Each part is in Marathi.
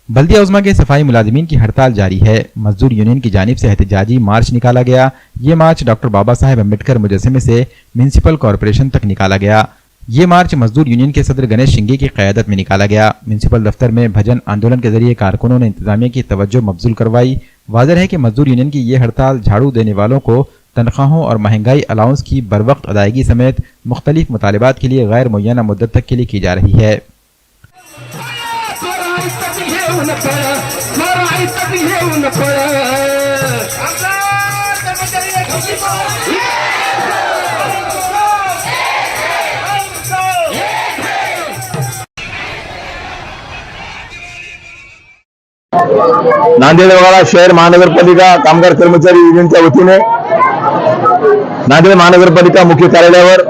बल्दिया उज़्मा के सफाई मुलाजिमीन की हड़ताल जारी है। मजदूर यूनियन की जानिब से एहतजाजी मार्च निकाला गया। ये मार्च डॉक्टर बाबा साहेब अम्बेडकर मुजस्समे से म्यूनिसिपल कॉरपोरेशन तक निकाला गया। ये मार्च मजदूर यूनियन के सदर गणेश शिंगे की क़यादत में निकाला गया। म्यूनिसिपल दफ्तर में भजन आंदोलन के जरिए कारकुनों ने इंतजामिया की तवज्जो मबजूल करवाई। वाज़ेह है कि मजदूर यूनियन की ये हड़ताल झाड़ू देने वालों को तनख्वाहों और महंगाई अलाउंस की बरवक्त अदायगी समेत मुख्तलिफ मुतालिबात के लिए गैर मुय्यना मुद्दत तक के लिए की जा रही है। नांदेड वगळा शहर महानगरपालिका कामगार कर्मचारी युनियनच्या वतीने नांदेड महानगरपालिका मुख्य कार्यालयावर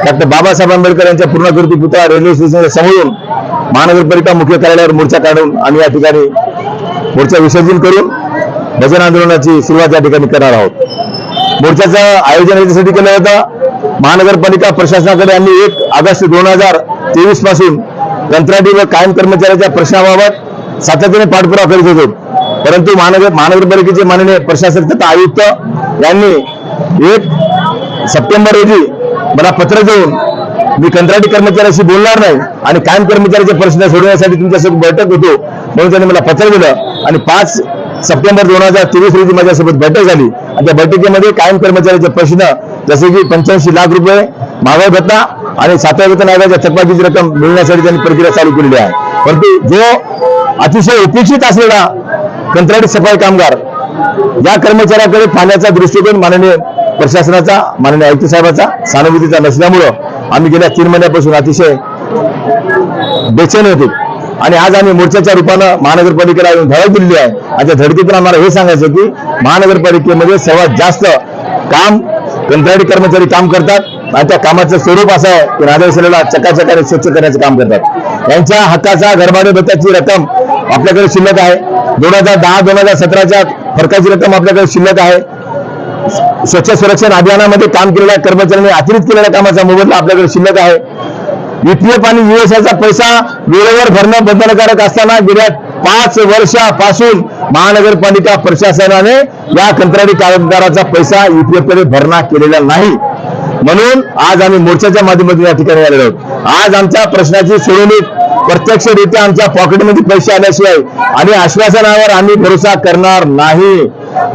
डॉक्टर बाबासाहेब आंबेडकर यांच्या पूर्णाकृती पुतळा रेल्वे स्टेशनच्या समोरून महानगरपालिका मुख्य कार्यालयावर मोर्चा काढून आम्ही या ठिकाणी मोर्चा विसर्जन करून भजन आंदोलनाची सुरुवात या ठिकाणी करणार आहोत। मोर्चाचं आयोजन याच्यासाठी केलं होतं। महानगरपालिका प्रशासनाकडे आम्ही 1 ऑगस्ट 2023 पासून कंत्राटी व कायम कर्मचाऱ्यांच्या प्रश्नाबाबत सातत्याने पाठपुरावा करीत होतो, परंतु महानगरपालिकेचे माननीय प्रशासक तथा आयुक्त यांनी 1 सप्टेंबर रोजी मला पत्र देऊन मी कंत्राटी कर्मचाऱ्यांशी बोलणार नाही आणि कायम कर्मचाऱ्यांचे प्रश्न सोडवण्यासाठी तुमच्यासोबत बैठक होतो म्हणून त्यांनी मला पत्र दिलं आणि 5 सप्टेंबर 2023 रोजी माझ्यासोबत बैठक झाली आणि त्या बैठकीमध्ये कायम कर्मचाऱ्यांचे प्रश्न जसे की 85 लाख रुपये महागाई भत्ता आणि 7व्या वेतन आयोगाच्या थकबाकीची रक्कम मिळण्यासाठी त्यांनी प्रक्रिया चालू केलेली आहे। परंतु जो अतिशय उपेक्षित असलेला कंत्राटी सफाई कामगार या कर्मचाऱ्याकडे पाहण्याचा दृष्टिकोन माननीय प्रशासनाचा माननीय आयुक्त साहेबांचा सहानुभूतीचा नसल्यामुळं आम्ही गेल्या 3 महिन्यापासून अतिशय बेचैन होतो आणि आज आम्ही मोर्चाच्या रूपानं महानगरपालिकेला येऊन धडक दिलेली आहे। आणि त्या धडकीतून आम्हाला हे सांगायचं की महानगरपालिकेमध्ये सर्वात जास्त काम कंत्राटी कर्मचारी काम करतात आणि त्या कामाचं स्वरूप असं आहे की नादेड चकाचकाने स्वच्छ करण्याचं काम करतात। यांच्या हक्काचा घरभाडे भत्त्याची रक्कम आपल्याकडे शिल्लक आहे। 2010-2017च्या फरकाची रक्कम आपल्याकडे शिल्लक आहे। स्वच्छ संरक्षण अभियानामध्ये काम केलेल्या कर्मचाऱ्यांनी अतिरिक्त केलेल्या कामाचा मोबदला आपल्याकडे शिल्लक आहे। ईपीएफ आणि यूएसआयचा पैसा वेळेवर भरणं बंधनकारक असताना गेल्या 5 वर्षापासून महानगरपालिका प्रशासनाने या कंत्राटी कामगाराचा पैसा ईपीएफ कडे भरणा केलेला नाही, म्हणून आज आम्ही मोर्चाच्या माध्यमातून या ठिकाणी आलेलो आहोत। आज आमच्या प्रश्नाची सोडवणूक प्रत्यक्षरित्या आमच्या पॉकेटमध्ये पैसे आल्याशिवाय आणि आश्वासनावर आम्ही भरोसा करणार नाही।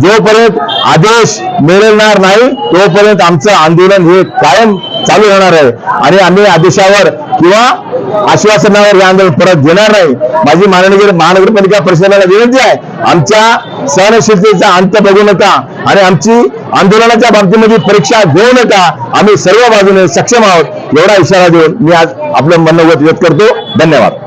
जोपर्यंत आदेश मिळणार नाही तोपर्यंत आमचं आंदोलन हे कायम चालू राहणार आहे आणि आम्ही आदेशावर किंवा आश्वासनावर हे आंदोलन परत घेणार नाही। माझी महानगरपालिका प्रशासनाला विनंती आहे, आमच्या सहनशीलतेचा अंत बघू नका आणि आमची आंदोलनाच्या बाबतीमध्ये परीक्षा घेऊ नका। आम्ही सर्व बाजूने सक्षम आहोत एवढा इशारा देऊन मी आज आपलं मनोगत व्यक्त करतो। धन्यवाद।